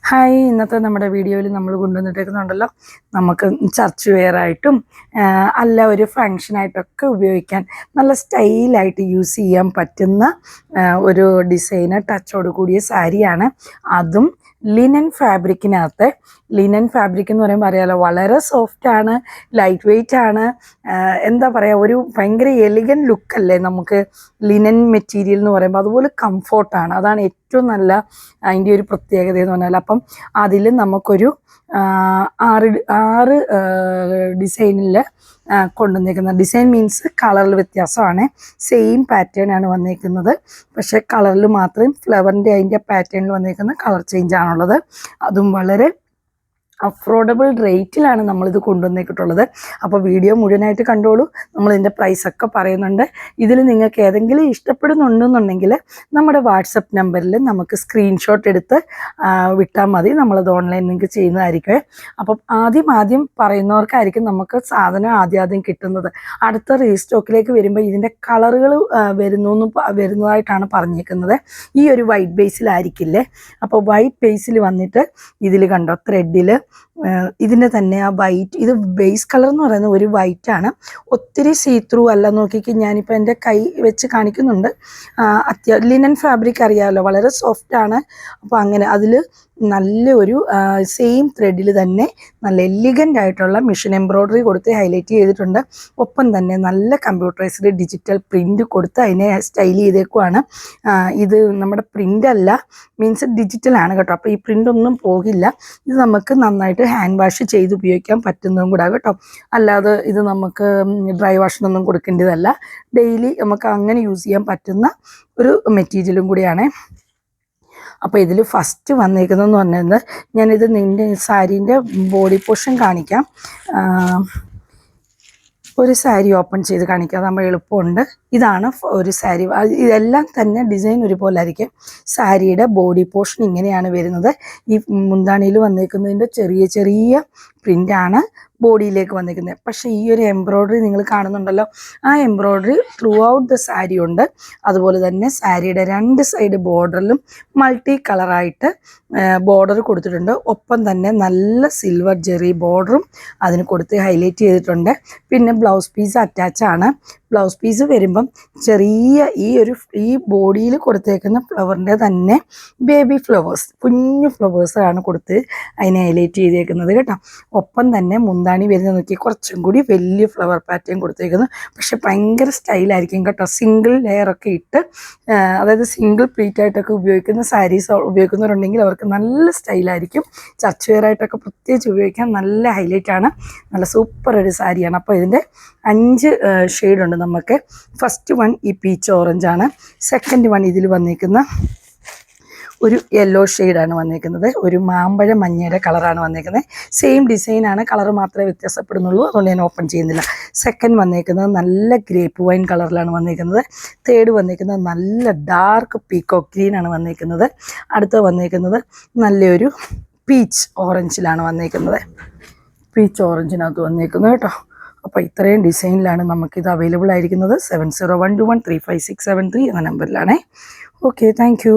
Hi, ഇന്നത്തെ നമ്മുടെ വീഡിയോയിൽ നമ്മൾ കൊണ്ടുവന്നിട്ടേക്കുന്നുണ്ടല്ലോ, നമുക്ക് ചർച്ച് വെയറായിട്ടും അല്ല ഒരു ഫങ്ഷനായിട്ടൊക്കെ ഉപയോഗിക്കാൻ നല്ല സ്റ്റൈലായിട്ട് യൂസ് ചെയ്യാൻ പറ്റുന്ന ഒരു ഡിസൈനർ ടച്ചോട് കൂടിയ സാരിയാണ്. അതും ലിനൻ ഫാബ്രിക്കിനകത്ത്. ലിനൻ ഫാബ്രിക് എന്ന് പറയുമ്പോൾ അറിയാലോ, വളരെ സോഫ്റ്റാണ്, ലൈറ്റ് വെയ്റ്റ് ആണ്. എന്താ പറയുക, ഒരു ഭയങ്കര എലിഗൻ ലുക്കല്ലേ നമുക്ക് ലിനൻ മെറ്റീരിയൽ എന്ന് പറയുമ്പോൾ. അതുപോലെ കംഫോർട്ടാണ്. അതാണ് ഏറ്റവും നല്ല അതിൻ്റെ ഒരു പ്രത്യേകത എന്ന് പറഞ്ഞാൽ. അപ്പം അതിൽ നമുക്കൊരു ആറ് ഡിസൈനിൽ കൊണ്ടുവന്നേക്കുന്നത്. ഡിസൈൻ മീൻസ് കളറിൽ വ്യത്യാസമാണ്. സെയിം പാറ്റേൺ ആണ് വന്നേക്കുന്നത്, പക്ഷേ കളറിൽ മാത്രം ഫ്ലവറിൻ്റെ അതിൻ്റെ പാറ്റേണിൽ വന്നേക്കുന്ന കളർ ചേഞ്ച് ആണുള്ളത്. അതും വളരെ അഫോർഡബിൾ റേറ്റിലാണ് നമ്മളിത് കൊണ്ടുവന്നിട്ടുള്ളത്. അപ്പോൾ വീഡിയോ മുഴുവനായിട്ട് കണ്ടോളൂ. നമ്മളിതിൻ്റെ പ്രൈസൊക്കെ പറയുന്നുണ്ട്. ഇതിൽ നിങ്ങൾക്ക് ഏതെങ്കിലും ഇഷ്ടപ്പെടുന്നുണ്ടെന്നുണ്ടെങ്കിൽ നമ്മുടെ വാട്സപ്പ് നമ്പറിൽ നമുക്ക് സ്ക്രീൻഷോട്ട് എടുത്ത് വിട്ടാൽ മതി. നമ്മളത് ഓൺലൈൻ നിങ്ങൾക്ക് ചെയ്യുന്നതായിരിക്കും. അപ്പം ആദ്യം പറയുന്നവർക്കായിരിക്കും നമുക്ക് സാധനം ആദ്യം കിട്ടുന്നത്. അടുത്ത റീസ്റ്റോക്കിലേക്ക് വരുമ്പോൾ ഇതിൻ്റെ കളറുകൾ വരുന്നതായിട്ടാണ് പറഞ്ഞേക്കുന്നത്. ഈ ഒരു വൈറ്റ് ബേസിലായിരിക്കില്ലേ. അപ്പോൾ വൈറ്റ് ബേസിൽ വന്നിട്ട് ഇതിൽ കണ്ടോ, ത്രെഡിൽ ഇതിൻ്റെ തന്നെ ആ വൈറ്റ്, ഇത് ബേസ് കളർ എന്ന് പറയുന്നത് ഒരു വൈറ്റാണ്. ഒത്തിരി സീ ത്രൂ അല്ല. നോക്കിക്ക്, ഞാനിപ്പോൾ എൻ്റെ കൈ വെച്ച് കാണിക്കുന്നുണ്ട്. ലിനൻ ഫാബ്രിക് അറിയാമല്ലോ, വളരെ സോഫ്റ്റാണ്. അപ്പോൾ അങ്ങനെ അതിൽ നല്ലൊരു സെയിം ത്രെഡിൽ തന്നെ നല്ല എലിഗൻ്റ് ആയിട്ടുള്ള മിഷൻ എംബ്രോയ്ഡറി കൊടുത്ത് ഹൈലൈറ്റ് ചെയ്തിട്ടുണ്ട്. ഒപ്പം തന്നെ നല്ല കമ്പ്യൂട്ടറൈസ്ഡ് ഡിജിറ്റൽ പ്രിൻ്റ് കൊടുത്ത് അതിനെ സ്റ്റൈൽ ചെയ്തേക്കുവാണ്. ഇത് നമ്മുടെ പ്രിൻ്റല്ല, മീൻസ് ഡിജിറ്റലാണ് കേട്ടോ. അപ്പോൾ ഈ പ്രിൻ്റൊന്നും പോകില്ല. ഇത് നമുക്ക് നന്നായിട്ട് ഹാൻഡ് വാഷ് ചെയ്ത് ഉപയോഗിക്കാൻ പറ്റുന്നതും കൂടെ കേട്ടോ. അല്ലാതെ ഇത് നമുക്ക് ഡ്രൈ വാഷിനൊന്നും കൊടുക്കേണ്ടതല്ല. ഡെയിലി നമുക്ക് അങ്ങനെ യൂസ് ചെയ്യാൻ പറ്റുന്ന ഒരു മെറ്റീരിയലും കൂടിയാണ്. അപ്പോൾ ഇതിൽ ഫസ്റ്റ് വന്നേക്കുന്നതെന്ന് പറഞ്ഞത്, ഞാനിത് നിൻ്റെ സാരീൻ്റെ ബോഡി പോർഷൻ കാണിക്കാം. ഒരു സാരി ഓപ്പൺ ചെയ്ത് കാണിക്കാം, നമ്മൾ എളുപ്പമുണ്ട്. ഇതാണ് ഒരു സാരി. ഇതെല്ലാം തന്നെ ഡിസൈൻ ഒരുപോലെ ആയിരിക്കും. സാരിയുടെ ബോഡി പോർഷൻ ഇങ്ങനെയാണ് വരുന്നത്. ഈ മുന്താണിയിൽ വന്നേക്കുന്നതിൻ്റെ ചെറിയ പ്രിൻ്റാണ് ബോഡിയിലേക്ക് വന്നിരിക്കുന്നത്. പക്ഷേ ഈ ഒരു എംബ്രോയ്ഡറി നിങ്ങൾ കാണുന്നുണ്ടല്ലോ, ആ embroidery through out the sari ഉണ്ട്. അതുപോലെ തന്നെ സാരിയുടെ രണ്ട് സൈഡ് ബോർഡറിലും മൾട്ടി കളറായിട്ട് ബോർഡർ കൊടുത്തിട്ടുണ്ട്. ഒപ്പം തന്നെ നല്ല സിൽവർ ജെറി ബോർഡറും അതിന് കൊടുത്ത് ഹൈലൈറ്റ് ചെയ്തിട്ടുണ്ട്. പിന്നെ ബ്ലൗസ് പീസ് അറ്റാച്ചാണ്. ബ്ലൗസ് പീസ് വരുമ്പം ചെറിയ ഈ ബോഡിയിൽ കൊടുത്തേക്കുന്ന ഫ്ലവറിൻ്റെ തന്നെ ബേബി ഫ്ലവേഴ്സ്, കുഞ്ഞു ഫ്ലവേഴ്സാണ് കൊടുത്ത് അതിനെ ഹൈലൈറ്റ് ചെയ്തേക്കുന്നത് കേട്ടോ. ഒപ്പം തന്നെ മുന്താണി വരുന്നത് നോക്കി, കുറച്ചും കൂടി വലിയ ഫ്ലവർ പാറ്റേൺ കൊടുത്തേക്കുന്നു. പക്ഷെ ഭയങ്കര സ്റ്റൈലായിരിക്കും കേട്ടോ. സിംഗിൾ ലെയറൊക്കെ ഇട്ട്, അതായത് സിംഗിൾ പ്ലീറ്റായിട്ടൊക്കെ ഉപയോഗിക്കുന്ന സാരീസ് ഉപയോഗിക്കുന്നവരുണ്ടെങ്കിൽ അവർക്ക് നല്ല സ്റ്റൈലായിരിക്കും. ചർച്ച് വെയറായിട്ടൊക്കെ പ്രത്യേകിച്ച് ഉപയോഗിക്കാൻ നല്ല ഹൈലൈറ്റാണ്. നല്ല സൂപ്പർ ഒരു സാരിയാണ്. അപ്പോൾ ഇതിൻ്റെ 5 ഷെയ്ഡുണ്ട് നമുക്ക്. ഫസ്റ്റ് വൺ ഈ പീച്ച് ഓറഞ്ചാണ്. സെക്കൻഡ് വൺ ഇതിൽ വന്നിരിക്കുന്ന ഒരു യെല്ലോ ഷെയ്ഡാണ് വന്നിരിക്കുന്നത്. ഒരു മാമ്പഴ മഞ്ഞയുടെ കളറാണ് വന്നിരിക്കുന്നത്. സെയിം ഡിസൈനാണ്, കളർ മാത്രമേ വ്യത്യാസപ്പെടുന്നുള്ളൂ. അതുകൊണ്ട് ഞാൻ ഓപ്പൺ ചെയ്യുന്നില്ല. സെക്കൻഡ് വന്നിരിക്കുന്നത് നല്ല ഗ്രേപ്പ് വൈൻ കളറിലാണ് വന്നിരിക്കുന്നത്. തേർഡ് വന്നിരിക്കുന്നത് നല്ല ഡാർക്ക് പീക്കോക്ക് ഗ്രീനാണ് വന്നിരിക്കുന്നത്. അടുത്ത വന്നിരിക്കുന്നത് നല്ലൊരു പീച്ച് ഓറഞ്ചിലാണ് വന്നിരിക്കുന്നത്. പീച്ച് ഓറഞ്ചിനകത്ത് വന്നിരിക്കുന്നത് കേട്ടോ. അപ്പോൾ ഇത്രയും ഡിസൈനിലാണ് നമുക്കിത് അവൈലബിൾ ആയിരിക്കുന്നത്. 7012135673 എന്ന നമ്പറിലാണേ. Okay, thank you.